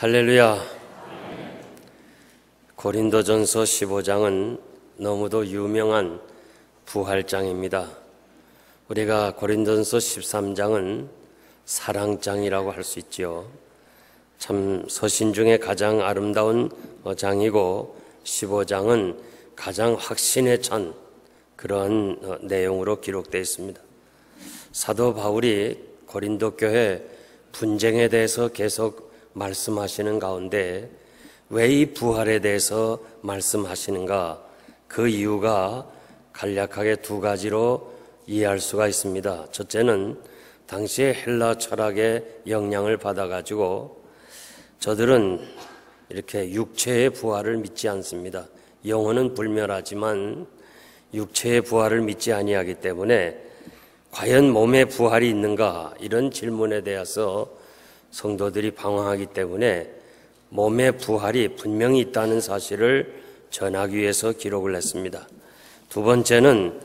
할렐루야. 고린도전서 15장은 너무도 유명한 부활장입니다. 우리가 고린도전서 13장은 사랑장이라고 할 수 있지요. 참 서신 중에 가장 아름다운 장이고 15장은 가장 확신에 찬 그런 내용으로 기록되어 있습니다. 사도 바울이 고린도 교회 분쟁에 대해서 계속 말씀하시는 가운데 왜 이 부활에 대해서 말씀하시는가? 그 이유가 간략하게 두 가지로 이해할 수가 있습니다. 첫째는 당시의 헬라 철학의 영향을 받아가지고 저들은 이렇게 육체의 부활을 믿지 않습니다. 영혼은 불멸하지만 육체의 부활을 믿지 아니하기 때문에 과연 몸의 부활이 있는가? 이런 질문에 대해서 성도들이 방황하기 때문에 몸의 부활이 분명히 있다는 사실을 전하기 위해서 기록을 했습니다. 두 번째는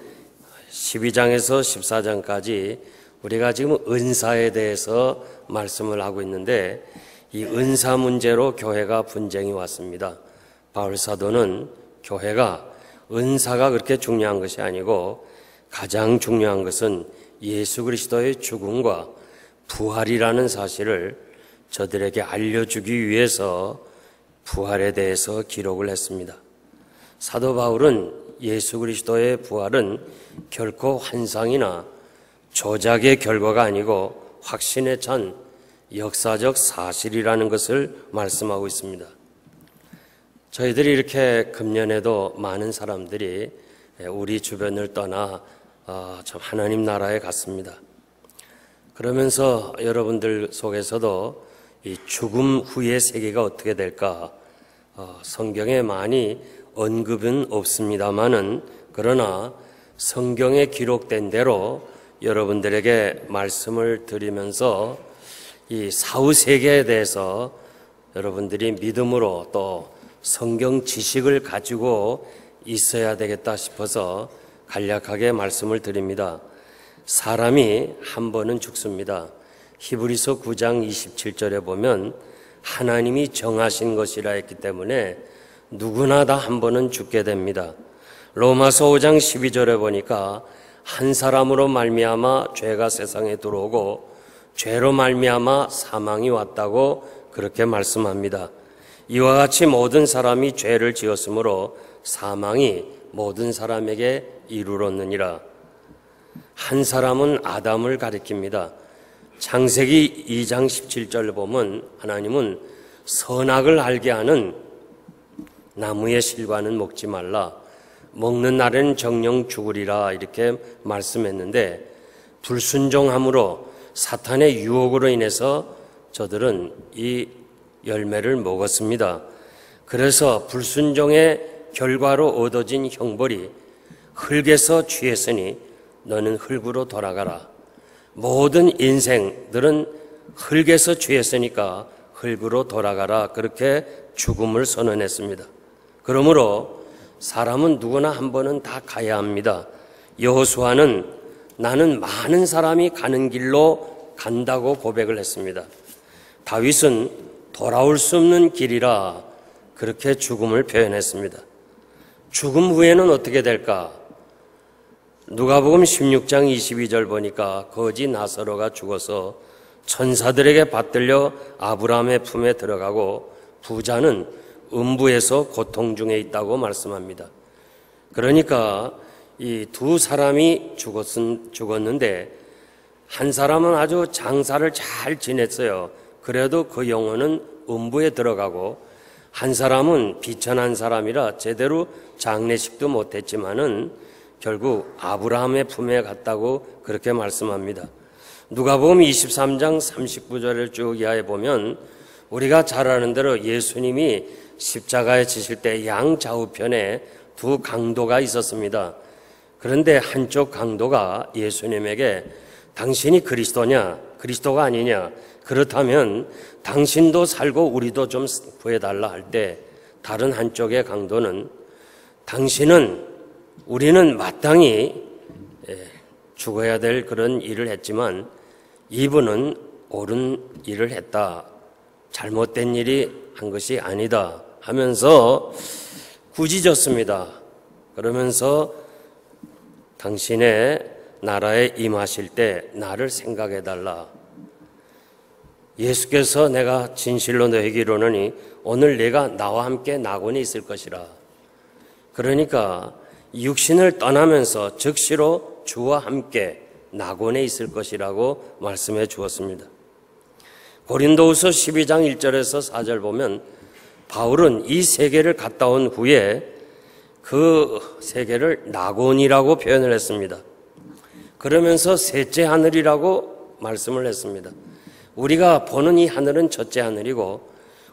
12장에서 14장까지 우리가 지금 은사에 대해서 말씀을 하고 있는데 이 은사 문제로 교회가 분쟁이 왔습니다. 바울 사도는 교회가 은사가 그렇게 중요한 것이 아니고 가장 중요한 것은 예수 그리스도의 죽음과 부활이라는 사실을 저들에게 알려주기 위해서 부활에 대해서 기록을 했습니다. 사도 바울은 예수 그리스도의 부활은 결코 환상이나 조작의 결과가 아니고 확신에 찬 역사적 사실이라는 것을 말씀하고 있습니다. 저희들이 이렇게 금년에도 많은 사람들이 우리 주변을 떠나 참 하나님 나라에 갔습니다. 그러면서 여러분들 속에서도 이 죽음 후의 세계가 어떻게 될까? 성경에 많이 언급은 없습니다만은 그러나 성경에 기록된 대로 여러분들에게 말씀을 드리면서 이 사후 세계에 대해서 여러분들이 믿음으로 또 성경 지식을 가지고 있어야 되겠다 싶어서 간략하게 말씀을 드립니다. 사람이 한 번은 죽습니다. 히브리서 9장 27절에 보면 하나님이 정하신 것이라 했기 때문에 누구나 다 한 번은 죽게 됩니다. 로마서 5장 12절에 보니까 한 사람으로 말미암아 죄가 세상에 들어오고 죄로 말미암아 사망이 왔다고 그렇게 말씀합니다. 이와 같이 모든 사람이 죄를 지었으므로 사망이 모든 사람에게 이르렀느니라. 한 사람은 아담을 가리킵니다. 창세기 2장 17절 보면 하나님은 선악을 알게 하는 나무의 실과는 먹지 말라. 먹는 날에는 정령 죽으리라 이렇게 말씀했는데 불순종함으로 사탄의 유혹으로 인해서 저들은 이 열매를 먹었습니다. 그래서 불순종의 결과로 얻어진 형벌이 흙에서 취했으니 너는 흙으로 돌아가라. 모든 인생들은 흙에서 취했으니까 흙으로 돌아가라. 그렇게 죽음을 선언했습니다. 그러므로 사람은 누구나 한 번은 다 가야 합니다. 여호수아는 나는 많은 사람이 가는 길로 간다고 고백을 했습니다. 다윗은 돌아올 수 없는 길이라 그렇게 죽음을 표현했습니다. 죽음 후에는 어떻게 될까? 누가복음 16장 22절 보니까 거지 나사로가 죽어서 천사들에게 받들려 아브라함의 품에 들어가고 부자는 음부에서 고통 중에 있다고 말씀합니다. 그러니까 이 두 사람이 죽었는데 한 사람은 아주 장사를 잘 지냈어요. 그래도 그 영혼은 음부에 들어가고 한 사람은 비천한 사람이라 제대로 장례식도 못했지만은 결국 아브라함의 품에 갔다고 그렇게 말씀합니다. 누가복음 23장 39절을 쭉 이하에 보면 우리가 잘 아는 대로 예수님이 십자가에 지실 때 양좌우편에 두 강도가 있었습니다. 그런데 한쪽 강도가 예수님에게 당신이 그리스도냐? 그리스도가 아니냐? 그렇다면 당신도 살고 우리도 좀 구해달라 할 때 다른 한쪽의 강도는 우리는 마땅히 죽어야 될 그런 일을 했지만 이분은 옳은 일을 했다. 잘못된 일이 한 것이 아니다 하면서 꾸짖었습니다. 그러면서 당신의 나라에 임하실 때 나를 생각해달라. 예수께서 내가 진실로 너에게 이르노니 오늘 내가 나와 함께 낙원에 있을 것이라. 그러니까 육신을 떠나면서 즉시로 주와 함께 낙원에 있을 것이라고 말씀해 주었습니다. 고린도후서 12장 1절에서 4절 보면 바울은 이 세계를 갔다 온 후에 그 세계를 낙원이라고 표현을 했습니다. 그러면서 셋째 하늘이라고 말씀을 했습니다. 우리가 보는 이 하늘은 첫째 하늘이고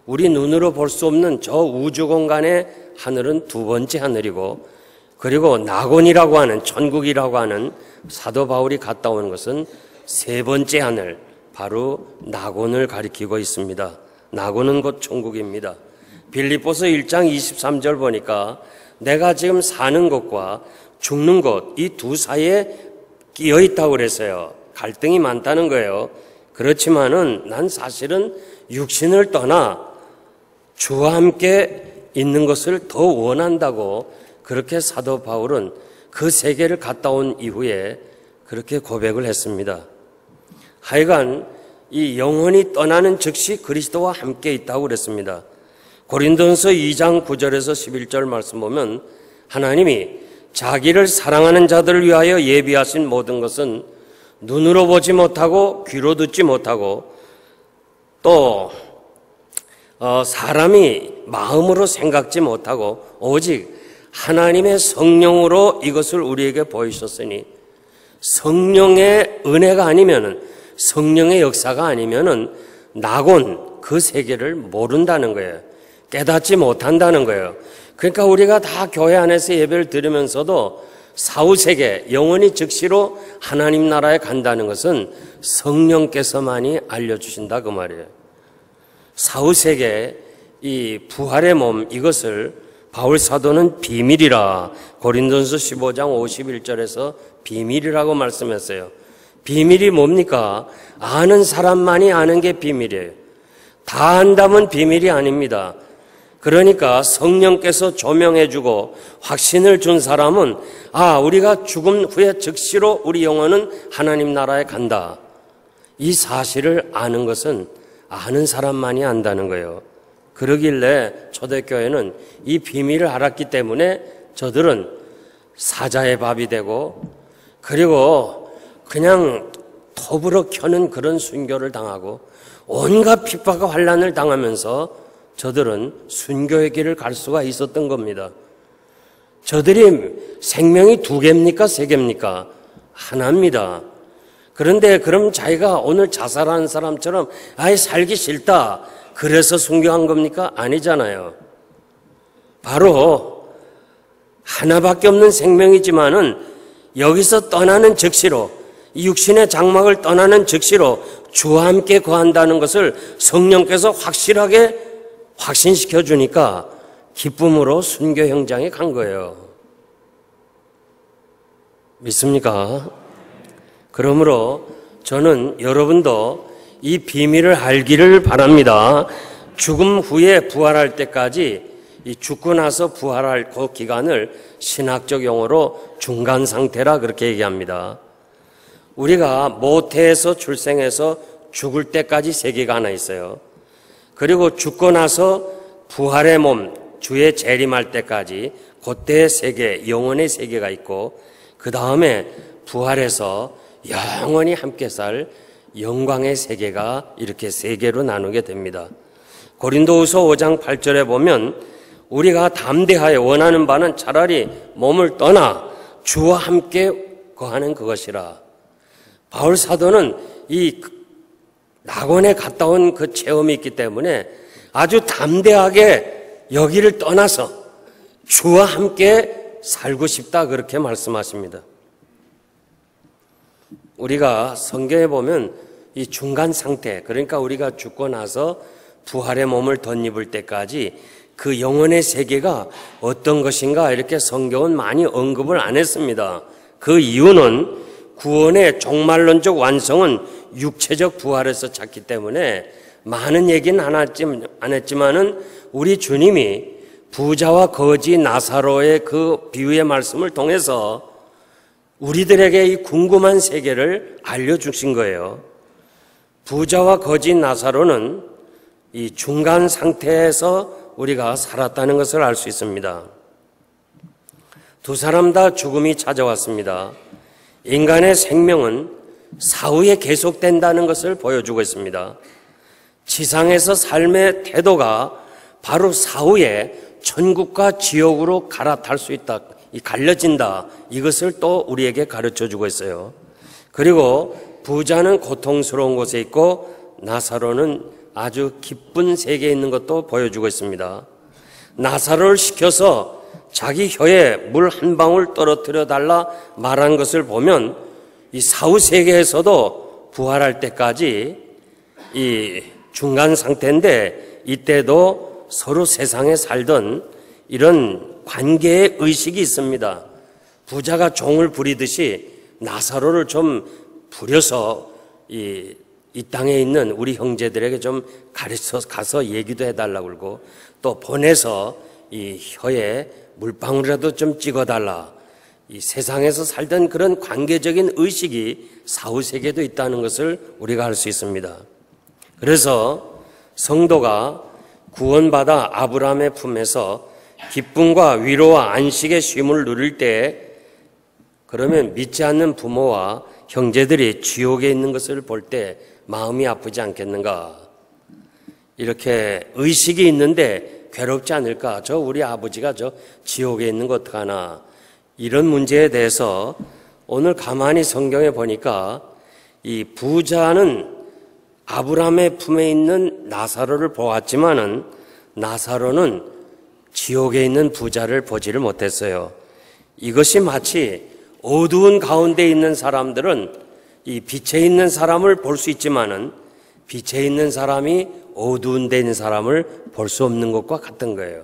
우리 눈으로 볼 수 없는 저 우주 공간의 하늘은 두 번째 하늘이고, 그리고 낙원이라고 하는, 천국이라고 하는 사도 바울이 갔다 온 것은 세 번째 하늘, 바로 낙원을 가리키고 있습니다. 낙원은 곧 천국입니다. 빌립보서 1장 23절 보니까 내가 지금 사는 곳과 죽는 곳, 이 두 사이에 끼어 있다고 그랬어요. 갈등이 많다는 거예요. 그렇지만은 난 사실은 육신을 떠나 주와 함께 있는 것을 더 원한다고, 그렇게 사도 바울은 그 세계를 갔다 온 이후에 그렇게 고백을 했습니다. 하여간 이 영혼이 떠나는 즉시 그리스도와 함께 있다고 그랬습니다. 고린도전서 2장 9절에서 11절 말씀 보면 하나님이 자기를 사랑하는 자들을 위하여 예비하신 모든 것은 눈으로 보지 못하고 귀로 듣지 못하고 또 사람이 마음으로 생각지 못하고 오직 하나님의 성령으로 이것을 우리에게 보이셨으니, 성령의 은혜가 아니면은, 성령의 역사가 아니면은 낙원, 그 세계를 모른다는 거예요. 깨닫지 못한다는 거예요. 그러니까 우리가 다 교회 안에서 예배를 드리면서도 사후세계, 영원히 즉시로 하나님 나라에 간다는 것은 성령께서만이 알려주신다 그 말이에요. 사후세계, 이 부활의 몸, 이것을 바울 사도는 비밀이라, 고린도전서 15장 51절에서 비밀이라고 말씀했어요. 비밀이 뭡니까? 아는 사람만이 아는 게 비밀이에요. 다 안다면 비밀이 아닙니다. 그러니까 성령께서 조명해주고 확신을 준 사람은 우리가 죽음 후에 즉시로 우리 영혼은 하나님 나라에 간다. 이 사실을 아는 것은 아는 사람만이 안다는 거예요. 그러길래 초대교회는 이 비밀을 알았기 때문에 저들은 사자의 밥이 되고, 그리고 그냥 톱으로 켜는 그런 순교를 당하고 온갖 핍박과 환난을 당하면서 저들은 순교의 길을 갈 수가 있었던 겁니다. 저들이 생명이 두 개입니까? 세 개입니까? 하나입니다. 그런데 그럼 자기가 오늘 자살하는 사람처럼 아예 살기 싫다, 그래서 순교한 겁니까? 아니잖아요. 바로 하나밖에 없는 생명이지만은 여기서 떠나는 즉시로, 이 육신의 장막을 떠나는 즉시로 주와 함께 거한다는 것을 성령께서 확실하게 확신시켜 주니까 기쁨으로 순교 현장에 간 거예요. 믿습니까? 그러므로 저는 여러분도 이 비밀을 알기를 바랍니다. 죽음 후에 부활할 때까지, 이 죽고 나서 부활할 그 기간을 신학적 용어로 중간 상태라 그렇게 얘기합니다. 우리가 모태에서 출생해서 죽을 때까지 세계가 하나 있어요. 그리고 죽고 나서 부활의 몸, 주의 재림할 때까지 그때의 세계, 영혼의 세계가 있고, 그 다음에 부활해서 영원히 함께 살 영광의 세계가 이렇게 세 개로 나누게 됩니다. 고린도후서 5장 8절에 보면 우리가 담대하여 원하는 바는 차라리 몸을 떠나 주와 함께 거하는 그것이라. 바울 사도는 이 낙원에 갔다 온 그 체험이 있기 때문에 아주 담대하게 여기를 떠나서 주와 함께 살고 싶다, 그렇게 말씀하십니다. 우리가 성경에 보면 이 중간 상태, 그러니까 우리가 죽고 나서 부활의 몸을 덧입을 때까지 그 영혼의 세계가 어떤 것인가 이렇게 성경은 많이 언급을 안 했습니다. 그 이유는 구원의 종말론적 완성은 육체적 부활에서 찾기 때문에 많은 얘기는 안 했지만은 우리 주님이 부자와 거지 나사로의 그 비유의 말씀을 통해서 우리들에게 이 궁금한 세계를 알려주신 거예요. 부자와 거지 나사로는 이 중간 상태에서 우리가 살았다는 것을 알 수 있습니다. 두 사람 다 죽음이 찾아왔습니다. 인간의 생명은 사후에 계속된다는 것을 보여주고 있습니다. 지상에서 삶의 태도가 바로 사후에 천국과 지옥으로 갈아탈 수 있다, 갈려진다. 이것을 또 우리에게 가르쳐 주고 있어요. 그리고 부자는 고통스러운 곳에 있고 나사로는 아주 기쁜 세계에 있는 것도 보여주고 있습니다. 나사로를 시켜서 자기 혀에 물 한 방울 떨어뜨려 달라 말한 것을 보면 이 사후 세계에서도 부활할 때까지 이 중간 상태인데 이때도 서로 세상에 살던 이런 관계의 의식이 있습니다. 부자가 종을 부리듯이 나사로를 좀 부려서 이 땅에 있는 우리 형제들에게 좀 가르쳐 가서 얘기도 해달라고 그러고 또 보내서 이 혀에 물방울이라도 좀 찍어달라. 이 세상에서 살던 그런 관계적인 의식이 사후세계에도 있다는 것을 우리가 알 수 있습니다. 그래서 성도가 구원받아 아브라함의 품에서 기쁨과 위로와 안식의 쉼을 누릴 때 그러면 믿지 않는 부모와 형제들이 지옥에 있는 것을 볼 때 마음이 아프지 않겠는가? 이렇게 의식이 있는데 괴롭지 않을까? 저 우리 아버지가 저 지옥에 있는 거 어떡하나? 이런 문제에 대해서 오늘 가만히 성경에 보니까 이 부자는 아브라함의 품에 있는 나사로를 보았지만은 나사로는 지옥에 있는 부자를 보지를 못했어요. 이것이 마치 어두운 가운데 있는 사람들은 이 빛에 있는 사람을 볼 수 있지만은 빛에 있는 사람이 어두운 데 있는 사람을 볼 수 없는 것과 같은 거예요.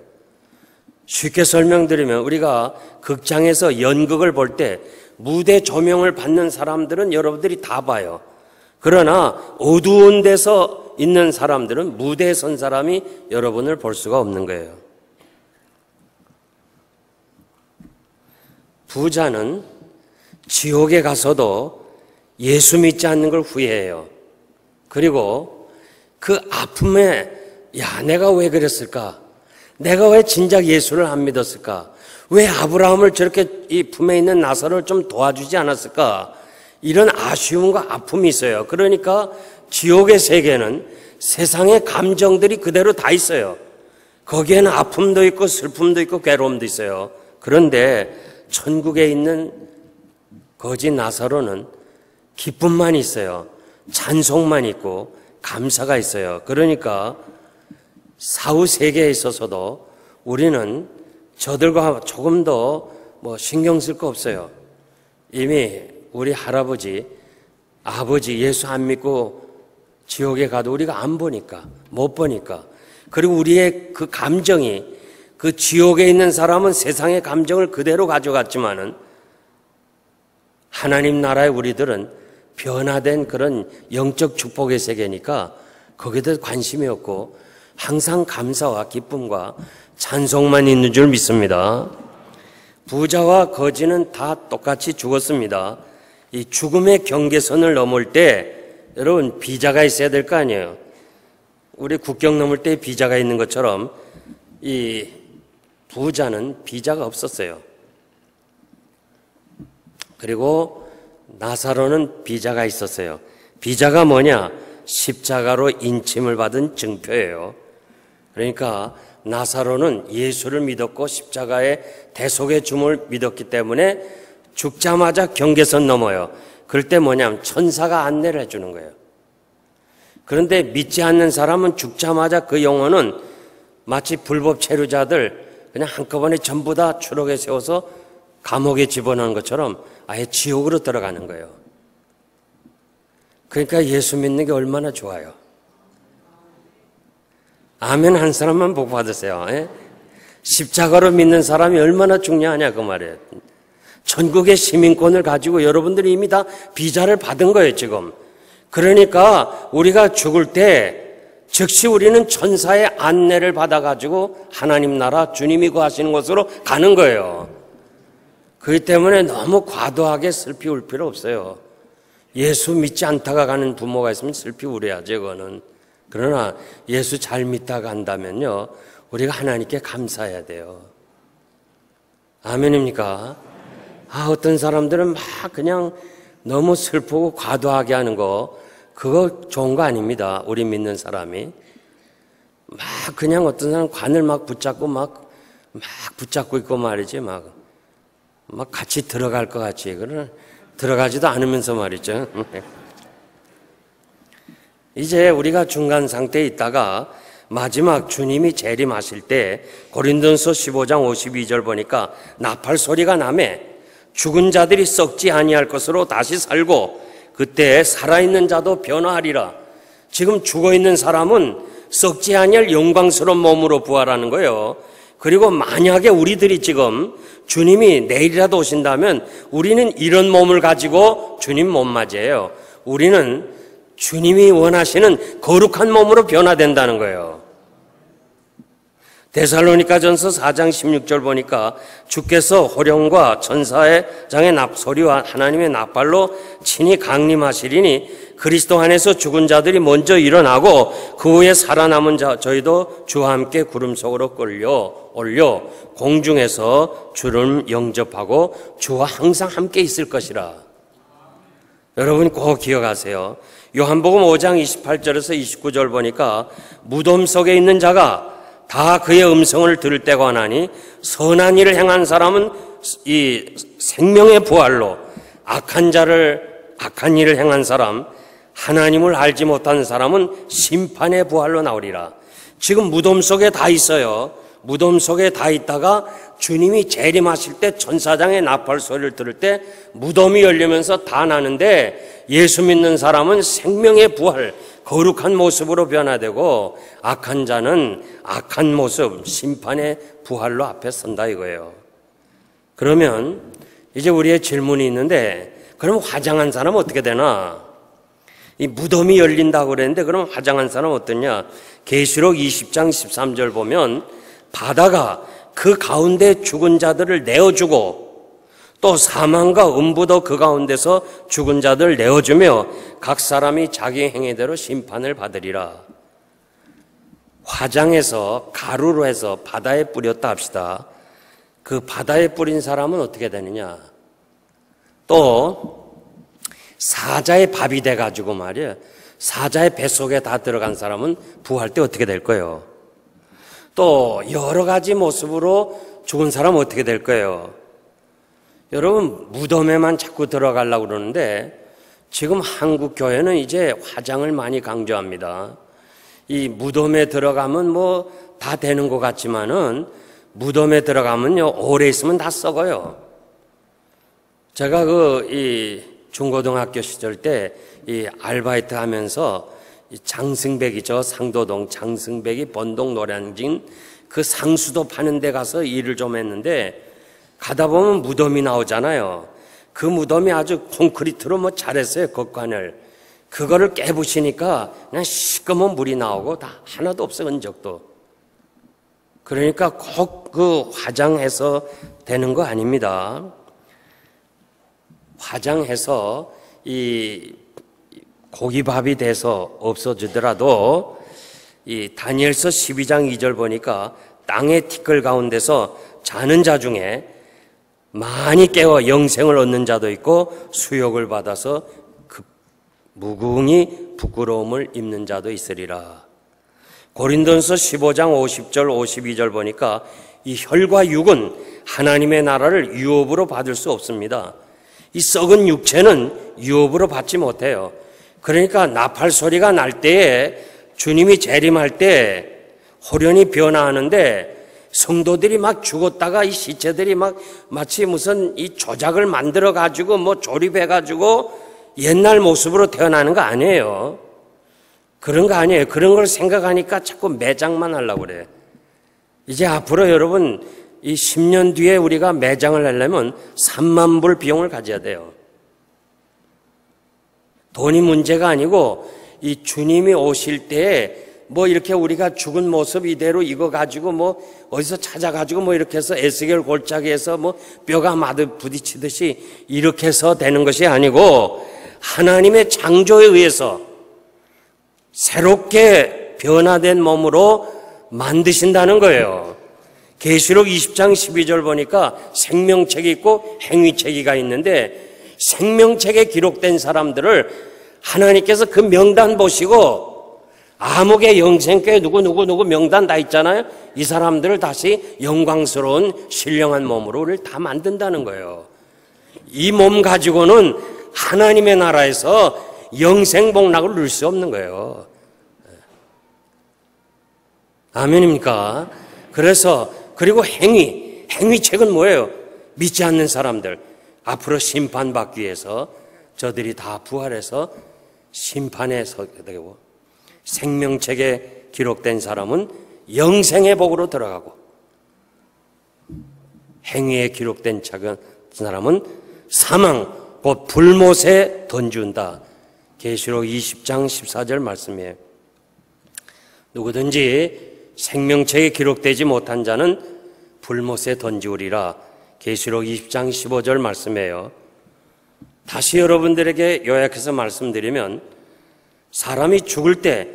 쉽게 설명드리면 우리가 극장에서 연극을 볼 때 무대 조명을 받는 사람들은 여러분들이 다 봐요. 그러나 어두운 데서 있는 사람들은 무대에 선 사람이 여러분을 볼 수가 없는 거예요. 부자는 지옥에 가서도 예수 믿지 않는 걸 후회해요. 그리고 그 아픔에 내가 왜 그랬을까? 내가 왜 진작 예수를 안 믿었을까? 왜 아브라함을 저렇게 이 품에 있는 나사로를 좀 도와주지 않았을까? 이런 아쉬움과 아픔이 있어요. 그러니까 지옥의 세계는 세상의 감정들이 그대로 다 있어요. 거기에는 아픔도 있고 슬픔도 있고 괴로움도 있어요. 그런데 천국에 있는 거지 나사로는 기쁨만 있어요. 찬송만 있고 감사가 있어요. 그러니까 사후 세계에 있어서도 우리는 저들과 조금 더 신경 쓸 거 없어요. 이미 우리 할아버지, 아버지 예수 안 믿고 지옥에 가도 우리가 안 보니까, 못 보니까. 그리고 우리의 그 감정이 그 지옥에 있는 사람은 세상의 감정을 그대로 가져갔지만은 하나님 나라의 우리들은 변화된 그런 영적 축복의 세계니까 거기에 대해서 관심이 없고 항상 감사와 기쁨과 찬송만 있는 줄 믿습니다. 부자와 거지는 다 똑같이 죽었습니다. 이 죽음의 경계선을 넘을 때 여러분 비자가 있어야 될 거 아니에요. 우리 국경 넘을 때 비자가 있는 것처럼 이 부자는 비자가 없었어요. 그리고 나사로는 비자가 있었어요. 비자가 뭐냐? 십자가로 인침을 받은 증표예요. 그러니까 나사로는 예수를 믿었고 십자가의 대속의 줌을 믿었기 때문에 죽자마자 경계선 넘어요. 그럴 때 뭐냐면 천사가 안내를 해주는 거예요. 그런데 믿지 않는 사람은 죽자마자 그 영혼은 마치 불법 체류자들 그냥 한꺼번에 전부 다 추록에 세워서 감옥에 집어넣는 것처럼 아예 지옥으로 들어가는 거예요. 그러니까 예수 믿는 게 얼마나 좋아요. 아멘 한 사람만 복 받으세요. 십자가로 믿는 사람이 얼마나 중요하냐 그 말이에요. 전국의 시민권을 가지고 여러분들이 이미 다 비자를 받은 거예요 지금. 그러니까 우리가 죽을 때 즉시 우리는 천사의 안내를 받아가지고 하나님 나라 주님이 거하시는 곳으로 가는 거예요. 그렇기 때문에 너무 과도하게 슬피 울 필요 없어요. 예수 믿지 않다가 가는 부모가 있으면 슬피 울어야죠, 그거는. 그러나 예수 잘 믿다가 간다면요, 우리가 하나님께 감사해야 돼요. 아멘입니까? 어떤 사람들은 막 그냥 너무 슬프고 과도하게 하는 거, 그거 좋은 거 아닙니다. 우리 믿는 사람이. 막 그냥 어떤 사람 관을 막 붙잡고 막 붙잡고 있고 말이지, 막 같이 들어갈 것 같이. 그러나 들어가지도 않으면서 말이죠. 이제 우리가 중간 상태에 있다가 마지막 주님이 재림하실 때 고린도전서 15장 52절 보니까 나팔 소리가 나매 죽은 자들이 썩지 아니할 것으로 다시 살고 그때 살아있는 자도 변화하리라. 지금 죽어있는 사람은 썩지 아니할 영광스러운 몸으로 부활하는 거예요. 그리고 만약에 우리들이 지금 주님이 내일이라도 오신다면 우리는 이런 몸을 가지고 주님 못 맞이해요. 우리는 주님이 원하시는 거룩한 몸으로 변화된다는 거예요. 데살로니가전서 4장 16절 보니까 주께서 호령과 천사의 장의 소리와 하나님의 나팔로 친히 강림하시리니 그리스도 안에서 죽은 자들이 먼저 일어나고 그 후에 살아남은 저희도 주와 함께 구름 속으로 올려 공중에서 주를 영접하고 주와 항상 함께 있을 것이라. 여러분 꼭 기억하세요. 요한복음 5장 28절에서 29절 보니까 무덤 속에 있는 자가 다 그의 음성을 들을 때가 오나니 선한 일을 행한 사람은 이 생명의 부활로 악한 일을 행한 사람, 하나님을 알지 못한 사람은 심판의 부활로 나오리라. 지금 무덤 속에 다 있어요. 무덤 속에 다 있다가 주님이 재림하실 때 천사장의 나팔 소리를 들을 때 무덤이 열리면서 다 나는데 예수 믿는 사람은 생명의 부활, 거룩한 모습으로 변화되고 악한 자는 악한 모습, 심판의 부활로 앞에 선다 이거예요. 그러면 이제 우리의 질문이 있는데 그럼 화장한 사람은 어떻게 되나? 이 무덤이 열린다고 그랬는데 그럼 화장한 사람은 어떠냐? 계시록 20장 13절 보면 바다가 그 가운데 죽은 자들을 내어주고 또 사망과 음부도 그 가운데서 죽은 자들을 내어주며 각 사람이 자기 행위대로 심판을 받으리라. 화장해서 가루로 해서 바다에 뿌렸다 합시다. 그 바다에 뿌린 사람은 어떻게 되느냐? 또 사자의 밥이 돼가지고 말이야, 사자의 뱃속에 다 들어간 사람은 부활 때 어떻게 될 거예요? 또 여러 가지 모습으로 죽은 사람은 어떻게 될 거예요? 여러분 무덤에만 자꾸 들어가려고 그러는데 지금 한국 교회는 이제 화장을 많이 강조합니다. 이 무덤에 들어가면 뭐 다 되는 것 같지만은 무덤에 들어가면요 오래 있으면 다 썩어요. 제가 이 중고등학교 시절 때 이 아르바이트 하면서 이 장승백이죠. 상도동 장승백이 번동 노량진 그 상수도 파는 데 가서 일을 좀 했는데 가다 보면 무덤이 나오잖아요. 그 무덤이 아주 콘크리트로 뭐 잘했어요. 겉관을. 그거를 깨부시니까 그냥 시꺼먼 물이 나오고 다 하나도 없어 흔적도. 그러니까 꼭 그 화장해서 되는 거 아닙니다. 화장해서 이 고기밥이 돼서 없어지더라도 이 다니엘서 12장 2절 보니까 땅의 티끌 가운데서 자는 자 중에 많이 깨어 영생을 얻는 자도 있고 수욕을 받아서 무궁히 부끄러움을 입는 자도 있으리라. 고린도전서 15장 50절 52절 보니까 이 혈과 육은 하나님의 나라를 유업으로 받을 수 없습니다. 이 썩은 육체는 유업으로 받지 못해요. 그러니까 나팔 소리가 날 때에 주님이 재림할 때 호련히 변화하는데 성도들이 막 죽었다가 이 시체들이 막 마치 무슨 이 조작을 만들어 가지고 뭐 조립해 가지고 옛날 모습으로 태어나는 거 아니에요. 그런 거 아니에요. 그런 걸 생각하니까 자꾸 매장만 하려고 그래. 이제 앞으로 여러분 이 10년 뒤에 우리가 매장을 하려면 3만 불 비용을 가져야 돼요. 돈이 문제가 아니고 이 주님이 오실 때에 뭐 이렇게 우리가 죽은 모습 이대로 이거 가지고 뭐 어디서 찾아가지고 뭐 이렇게 해서 에스겔 골짜기에서 뭐 뼈가 마드 부딪히듯이 이렇게 해서 되는 것이 아니고 하나님의 창조에 의해서 새롭게 변화된 몸으로 만드신다는 거예요. 계시록 20장 12절 보니까 생명책이 있고 행위책이가 있는데 생명책에 기록된 사람들을 하나님께서 그 명단 보시고 암흑의 영생교회 누구 명단 다 있잖아요. 이 사람들을 다시 영광스러운 신령한 몸으로 우리를 다 만든다는 거예요. 이 몸 가지고는 하나님의 나라에서 영생복락을 누릴 수 없는 거예요. 아멘입니까? 그래서 그리고 행위책은 뭐예요? 믿지 않는 사람들 앞으로 심판받기 위해서 저들이 다 부활해서 심판에 서게 되고 생명책에 기록된 사람은 영생의 복으로 들어가고 행위에 기록된 사람은 사망 곧 불못에 던지운다. 계시록 20장 14절 말씀이에요. 누구든지 생명책에 기록되지 못한 자는 불못에 던지우리라. 계시록 20장 15절 말씀이에요. 다시 여러분들에게 요약해서 말씀드리면 사람이 죽을 때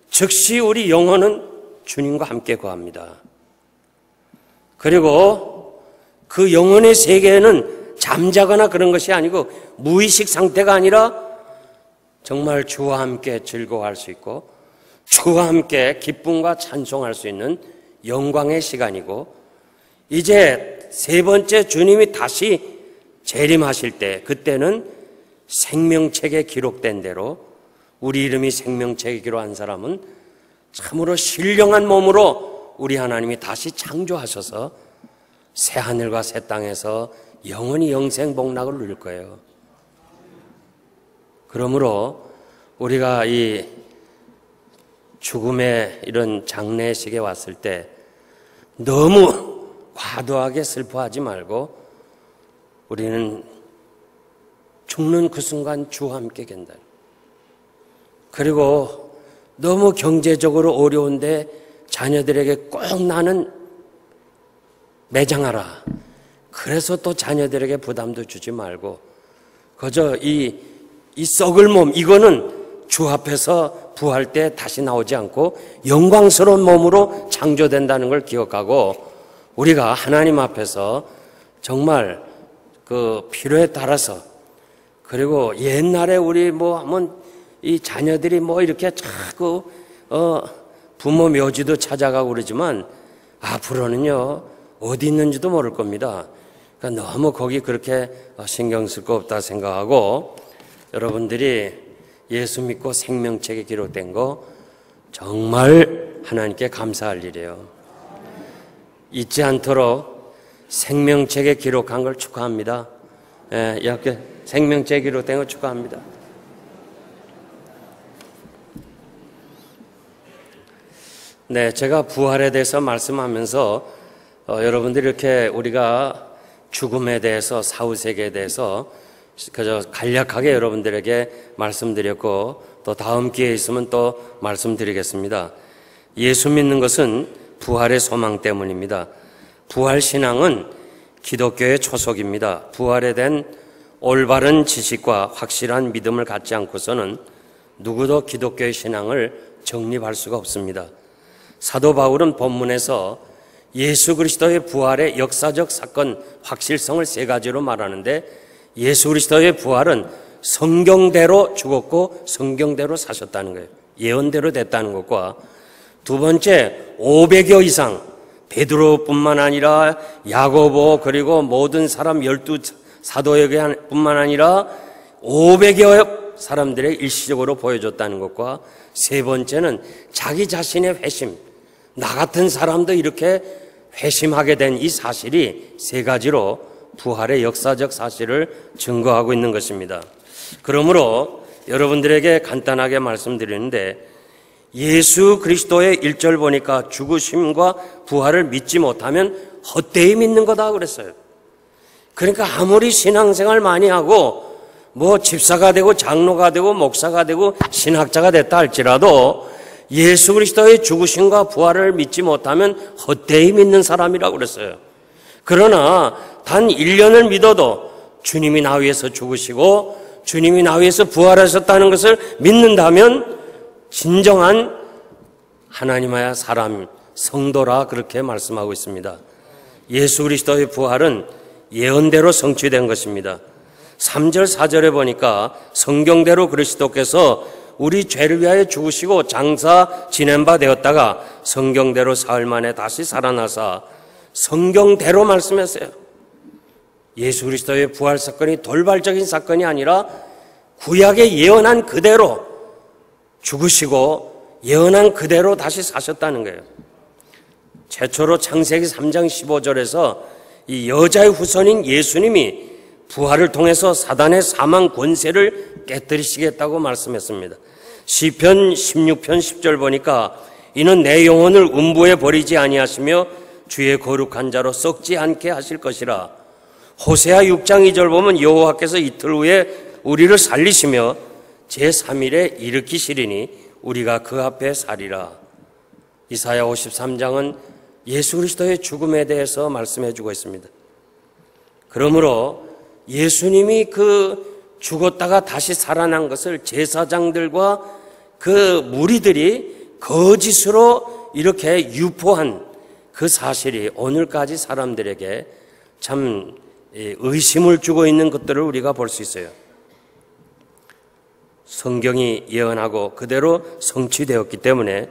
즉시 우리 영혼은 주님과 함께 거합니다. 그리고 그 영혼의 세계에는 잠자거나 그런 것이 아니고 무의식 상태가 아니라 정말 주와 함께 즐거워할 수 있고 주와 함께 기쁨과 찬송할 수 있는 영광의 시간이고 이제 세 번째 주님이 다시 재림하실 때 그때는 생명책에 기록된 대로 우리 이름이 생명책에 기록한 사람은 참으로 신령한 몸으로 우리 하나님이 다시 창조하셔서 새 하늘과 새 땅에서 영원히 영생복락을 누릴 거예요. 그러므로 우리가 이 죽음의 이런 장례식에 왔을 때 너무 과도하게 슬퍼하지 말고 우리는 죽는 그 순간 주와 함께 견다. 그리고 너무 경제적으로 어려운데 자녀들에게 꼭 나는 매장하라. 그래서 또 자녀들에게 부담도 주지 말고 그저 이 썩을 몸 이거는 주 앞에서 부활 때 다시 나오지 않고 영광스러운 몸으로 창조된다는 걸 기억하고 우리가 하나님 앞에서 정말 그 필요에 따라서 그리고 옛날에 우리 뭐 하면 이 자녀들이 뭐 이렇게 자꾸 부모 묘지도 찾아가고 그러지만 앞으로는요 어디 있는지도 모를 겁니다. 그러니까 너무 거기 그렇게 신경 쓸 거 없다 생각하고 여러분들이 예수 믿고 생명책에 기록된 거 정말 하나님께 감사할 일이에요. 잊지 않도록 생명책에 기록한 걸 축하합니다. 예, 이렇게 생명책에 기록된 걸 축하합니다. 네, 제가 부활에 대해서 말씀하면서 여러분들이 이렇게 우리가 죽음에 대해서 사후세계에 대해서 그저 간략하게 여러분들에게 말씀드렸고 또 다음 기회에 있으면 또 말씀드리겠습니다. 예수 믿는 것은 부활의 소망 때문입니다. 부활신앙은 기독교의 초석입니다. 부활에 대한 올바른 지식과 확실한 믿음을 갖지 않고서는 누구도 기독교의 신앙을 정립할 수가 없습니다. 사도 바울은 본문에서 예수 그리스도의 부활의 역사적 사건 확실성을 세 가지로 말하는데 예수 그리스도의 부활은 성경대로 죽었고 성경대로 사셨다는 거예요. 예언대로 됐다는 것과 두 번째 500여 이상 베드로뿐만 아니라 야고보 그리고 모든 사람 12사도에게 뿐만 아니라 500여 사람들의 일시적으로 보여줬다는 것과 세 번째는 자기 자신의 회심 나 같은 사람도 이렇게 회심하게 된 이 사실이 세 가지로 부활의 역사적 사실을 증거하고 있는 것입니다. 그러므로 여러분들에게 간단하게 말씀드리는데 예수 그리스도의 1절 보니까 죽으심과 부활을 믿지 못하면 헛되이 믿는 거다 그랬어요. 그러니까 아무리 신앙생활 많이 하고 뭐 집사가 되고 장로가 되고 목사가 되고 신학자가 됐다 할지라도 예수 그리스도의 죽으심과 부활을 믿지 못하면 헛되이 믿는 사람이라고 그랬어요. 그러나 단 1년을 믿어도 주님이 나 위해서 죽으시고 주님이 나 위해서 부활하셨다는 것을 믿는다면 진정한 하나님의 사람, 성도라 그렇게 말씀하고 있습니다. 예수 그리스도의 부활은 예언대로 성취된 것입니다. 3절 4절에 보니까 성경대로 그리스도께서 우리 죄를 위하여 죽으시고 장사 지낸 바 되었다가 성경대로 사흘 만에 다시 살아나사 성경대로 말씀했어요. 예수 그리스도의 부활 사건이 돌발적인 사건이 아니라 구약에 예언한 그대로 죽으시고 예언한 그대로 다시 사셨다는 거예요. 최초로 창세기 3장 15절에서 이 여자의 후손인 예수님이 부활을 통해서 사단의 사망 권세를 깨뜨리시겠다고 말씀했습니다. 시편 16편 10절 보니까 이는 내 영혼을 음부에 버리지 아니하시며 주의 거룩한 자로 썩지 않게 하실 것이라. 호세아 6장 2절 보면 여호와께서 이틀 후에 우리를 살리시며 제3일에 일으키시리니 우리가 그 앞에 살리라. 이사야 53장은 예수 그리스도의 죽음에 대해서 말씀해 주고 있습니다. 그러므로 예수님이 그 죽었다가 다시 살아난 것을 제사장들과 그 무리들이 거짓으로 이렇게 유포한 그 사실이 오늘까지 사람들에게 참 의심을 주고 있는 것들을 우리가 볼 수 있어요. 성경이 예언하고 그대로 성취되었기 때문에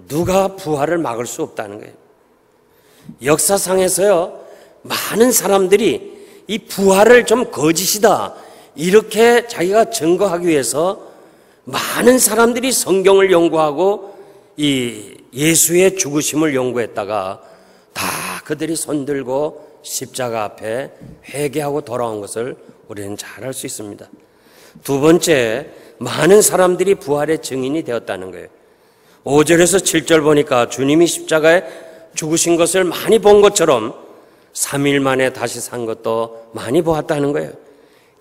누가 부활을 막을 수 없다는 거예요. 역사상에서요, 많은 사람들이 이 부활을 좀 거짓이다 이렇게 자기가 증거하기 위해서 많은 사람들이 성경을 연구하고 이 예수의 죽으심을 연구했다가 다 그들이 손들고 십자가 앞에 회개하고 돌아온 것을 우리는 잘 알 수 있습니다. 두 번째, 많은 사람들이 부활의 증인이 되었다는 거예요. 5절에서 7절 보니까 주님이 십자가에 죽으신 것을 많이 본 것처럼 3일 만에 다시 산 것도 많이 보았다는 거예요.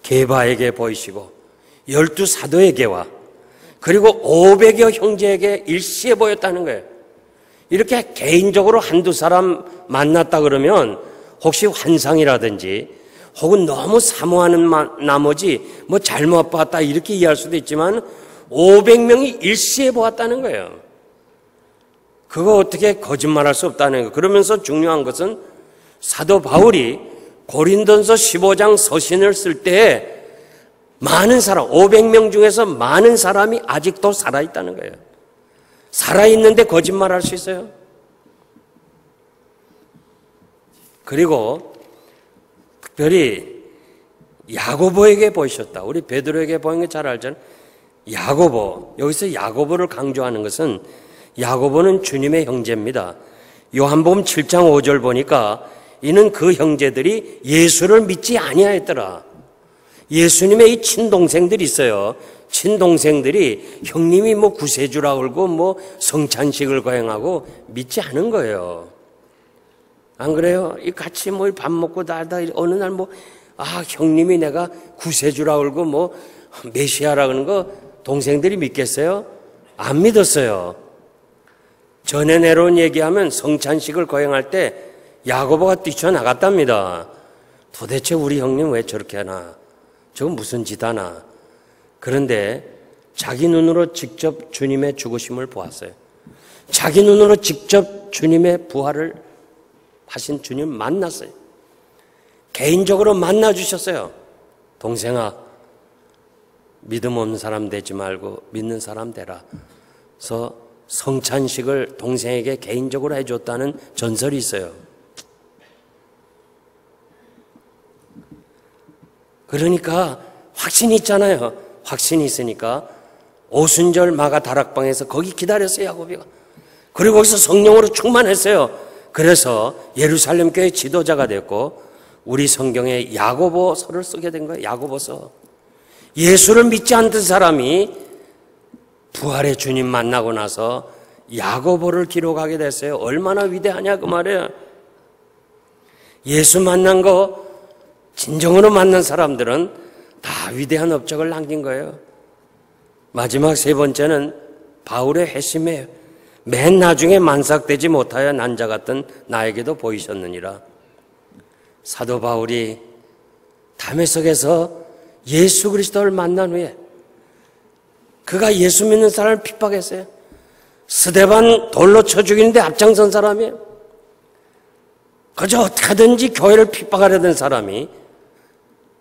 게바에게 보이시고 12 사도에게와 그리고 500여 형제에게 일시에 보였다는 거예요. 이렇게 개인적으로 한두 사람 만났다 그러면 혹시 환상이라든지 혹은 너무 사모하는 나머지 뭐 잘못 봤다 이렇게 이해할 수도 있지만 500명이 일시에 보았다는 거예요. 그거 어떻게 거짓말할 수 없다는 거예요. 그러면서 중요한 것은 사도 바울이 고린도서 15장 서신을 쓸 때에 많은 사람, 500명 중에서 많은 사람이 아직도 살아있다는 거예요. 살아있는데 거짓말할 수 있어요? 그리고 특별히 야고보에게 보이셨다. 우리 베드로에게 보인 거 잘 알잖아요. 야고보, 여기서 야고보를 강조하는 것은 야고보는 주님의 형제입니다. 요한복음 7장 5절 보니까 이는 그 형제들이 예수를 믿지 아니하였더라. 예수님의 이 친동생들이 있어요. 친동생들이 형님이 뭐 구세주라 그러고 뭐 성찬식을 거행하고 믿지 않은 거예요. 안 그래요? 이 같이 뭐 밥 먹고 다다 어느 날 뭐 형님이 내가 구세주라 그러고 뭐 메시아라 그러는 거 동생들이 믿겠어요? 안 믿었어요. 전에 내려온 얘기하면 성찬식을 거행할 때 야고보가 뛰쳐나갔답니다. 도대체 우리 형님 왜 저렇게 하나? 저건 무슨 짓 하나? 그런데 자기 눈으로 직접 주님의 죽으심을 보았어요. 자기 눈으로 직접 주님의 부활을 하신 주님 만났어요. 개인적으로 만나주셨어요. 동생아, 믿음 없는 사람 되지 말고 믿는 사람 되라. 그래서 성찬식을 동생에게 개인적으로 해줬다는 전설이 있어요. 그러니까 확신이 있잖아요. 확신이 있으니까 오순절 마가 다락방에서 거기 기다렸어요, 야고보가. 그리고 거기서 성령으로 충만했어요. 그래서 예루살렘 교회 지도자가 됐고 우리 성경에 야고보서를 쓰게 된 거예요. 야고보서. 예수를 믿지 않던 사람이 부활의 주님 만나고 나서 야고보를 기록하게 됐어요. 얼마나 위대하냐 그 말이에요. 예수 만난 거 진정으로 만난 사람들은 다 위대한 업적을 남긴 거예요. 마지막 세 번째는 바울의 회심에 맨 나중에 만삭되지 못하여 난 자 같은 나에게도 보이셨느니라. 사도 바울이 다메섹에서 예수 그리스도를 만난 후에 그가 예수 믿는 사람을 핍박했어요. 스데반 돌로 쳐 죽이는데 앞장선 사람이에요. 그저 어떻게든지 교회를 핍박하려던 사람이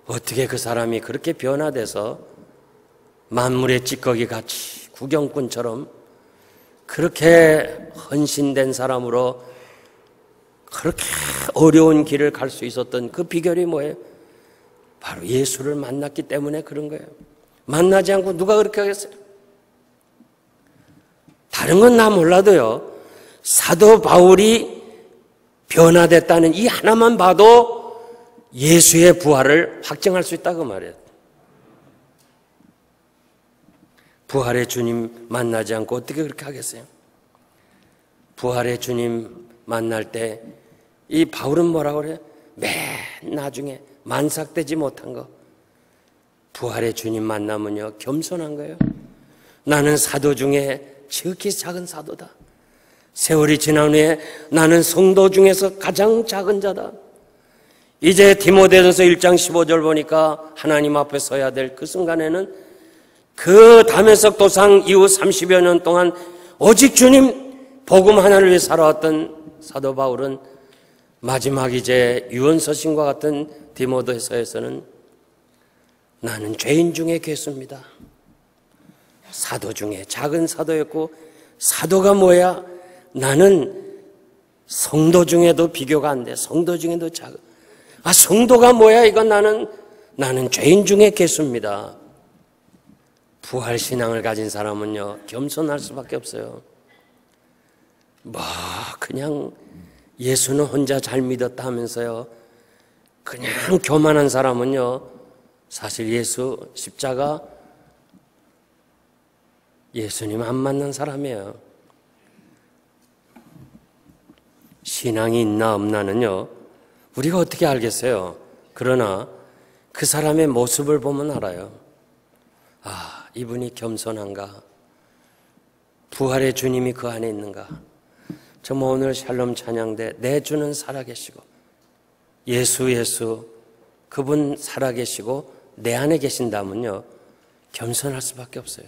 어떻게 그 사람이 그렇게 변화돼서 만물의 찌꺼기 같이 구경꾼처럼 그렇게 헌신된 사람으로 그렇게 어려운 길을 갈 수 있었던 그 비결이 뭐예요? 바로 예수를 만났기 때문에 그런 거예요. 만나지 않고 누가 그렇게 하겠어요? 다른 건 나 몰라도요, 사도 바울이 변화됐다는 이 하나만 봐도 예수의 부활을 확증할 수 있다고 말이에요. 부활의 주님 만나지 않고 어떻게 그렇게 하겠어요? 부활의 주님 만날 때 이 바울은 뭐라고 그래요? 맨 나중에 만삭되지 못한 거. 부활의 주님 만나면요, 겸손한 거예요. 나는 사도 중에 지극히 작은 사도다. 세월이 지난 후에 나는 성도 중에서 가장 작은 자다. 이제 디모데전서 1장 15절 보니까 하나님 앞에 서야 될 그 순간에는 그 다메섹 도상 이후 30여 년 동안 오직 주님 복음 하나를 위해 살아왔던 사도 바울은 마지막 이제 유언서신과 같은 디모데서에서는 나는 죄인 중에 괴수입니다. 사도 중에 작은 사도였고, 사도가 뭐야? 나는 성도 중에도 비교가 안 돼. 성도 중에도 작은. 성도가 뭐야? 이건 나는 죄인 중에 괴수입니다. 부활신앙을 가진 사람은요, 겸손할 수밖에 없어요. 그냥 예수는 혼자 잘 믿었다 하면서요, 그냥 교만한 사람은요, 사실 예수 십자가 예수님 안 만난 사람이에요. 신앙이 있나 없나는요, 우리가 어떻게 알겠어요? 그러나 그 사람의 모습을 보면 알아요. 이분이 겸손한가? 부활의 주님이 그 안에 있는가? 정말 오늘 샬롬 찬양대 내 주는 살아계시고 예수 그분 살아계시고 내 안에 계신다면요, 겸손할 수밖에 없어요.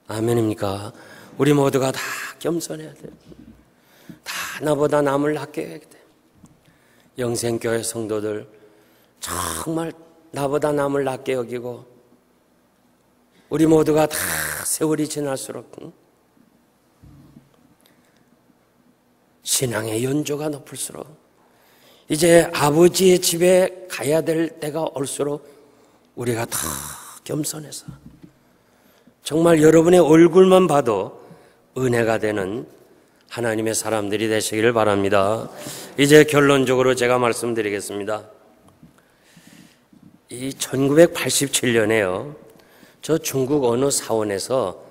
아멘입니까? 우리 모두가 다 겸손해야 돼요. 다 나보다 남을 낮게 해야 돼. 영생교회 성도들 정말 나보다 남을 낮게 여기고, 우리 모두가 다 세월이 지날수록 신앙의 연조가 높을수록 이제 아버지의 집에 가야 될 때가 올수록 우리가 다 겸손해서 정말 여러분의 얼굴만 봐도 은혜가 되는 하나님의 사람들이 되시기를 바랍니다. 이제 결론적으로 제가 말씀드리겠습니다. 이 1987년에요, 저 중국 어느 사원에서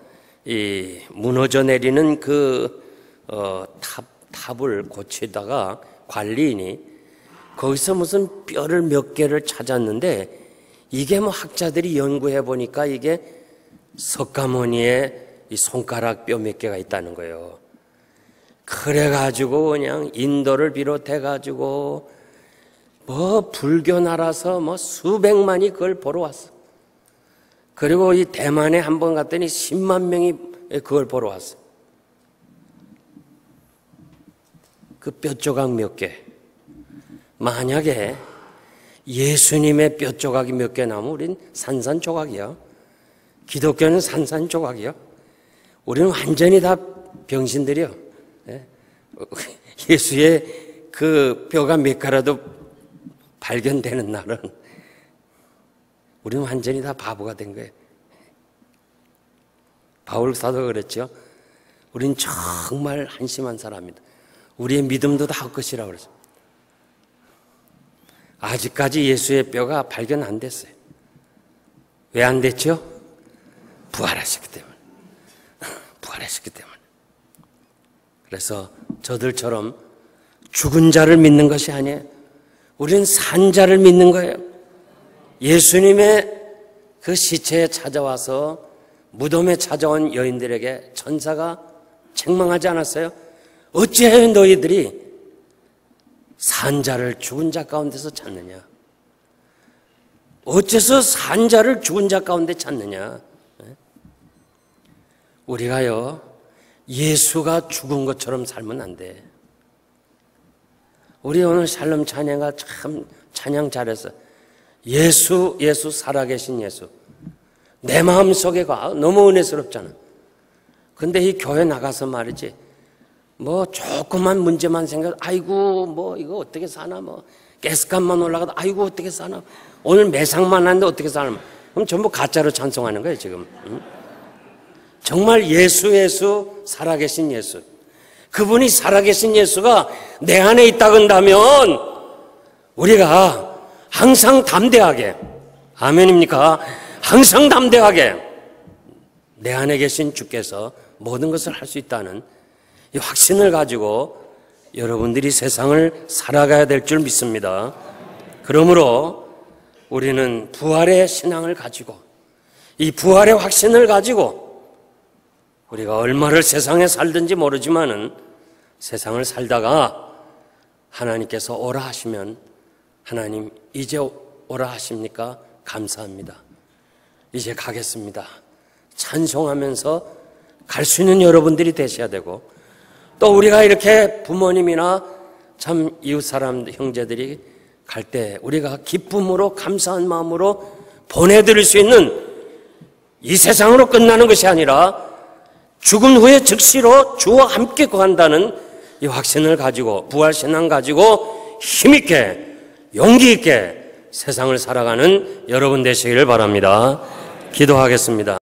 이 무너져 내리는 탑을 고치다가 관리인이 거기서 무슨 뼈를 몇 개를 찾았는데, 이게 학자들이 연구해 보니까 이게 석가모니의 이 손가락 뼈 몇 개가 있다는 거예요. 그래가지고 그냥 인도를 비롯해가지고 불교 나라서 수백만이 그걸 보러 왔어. 그리고 이 대만에 한번 갔더니 10만 명이 그걸 보러 왔어. 그 뼈 조각 몇 개. 만약에 예수님의 뼈 조각이 몇 개 나면 우린 산산조각이야. 기독교는 산산조각이야. 우리는 완전히 다 병신들이야. 예수의 그 뼈가 몇 개라도 발견되는 날은 우리는 완전히 다 바보가 된 거예요. 바울 사도가 그랬죠. 우린 정말 한심한 사람이다. 우리의 믿음도 다 헛것이라고 그랬어요. 아직까지 예수의 뼈가 발견 안 됐어요. 왜 안 됐죠? 부활하셨기 때문에. 부활하셨기 때문에. 그래서 저들처럼 죽은 자를 믿는 것이 아니에요. 우리는 산 자를 믿는 거예요. 예수님의 그 시체에 찾아와서 무덤에 찾아온 여인들에게 천사가 책망하지 않았어요? 어찌하여 너희들이 산 자를 죽은 자 가운데서 찾느냐? 어째서 산 자를 죽은 자 가운데 찾느냐? 우리가요, 예수가 죽은 것처럼 살면 안 돼. 우리 오늘 샬롬 찬양가 참 찬양 잘했어. 예수, 예수, 살아계신 예수. 내 마음속에 가. 너무 은혜스럽잖아. 근데 이 교회 나가서 말이지, 뭐 조그만 문제만 생각, 아이고 뭐 이거 어떻게 사나, 뭐 가스값만 올라가도 아이고 어떻게 사나, 오늘 매상만 하는데 어떻게 사나, 그럼 전부 가짜로 찬송하는 거예요 지금. 응? 정말 예수, 예수, 살아계신 예수. 그분이 살아계신 예수가 내 안에 있다 건다면 우리가 항상 담대하게, 아멘입니까? 항상 담대하게 내 안에 계신 주께서 모든 것을 할 수 있다는 이 확신을 가지고 여러분들이 세상을 살아가야 될 줄 믿습니다. 그러므로 우리는 부활의 신앙을 가지고, 이 부활의 확신을 가지고 우리가 얼마를 세상에 살든지 모르지만은 세상을 살다가 하나님께서 오라 하시면 하나님 이제 오라 하십니까? 감사합니다. 이제 가겠습니다. 찬송하면서 갈 수 있는 여러분들이 되셔야 되고, 또 우리가 이렇게 부모님이나 참 이웃 사람 형제들이 갈 때 우리가 기쁨으로 감사한 마음으로 보내드릴 수 있는, 이 세상으로 끝나는 것이 아니라 죽음 후에 즉시로 주와 함께 거한다는 이 확신을 가지고, 부활신앙 가지고 힘있게 용기 있게 세상을 살아가는 여러분 되시기를 바랍니다. 기도하겠습니다.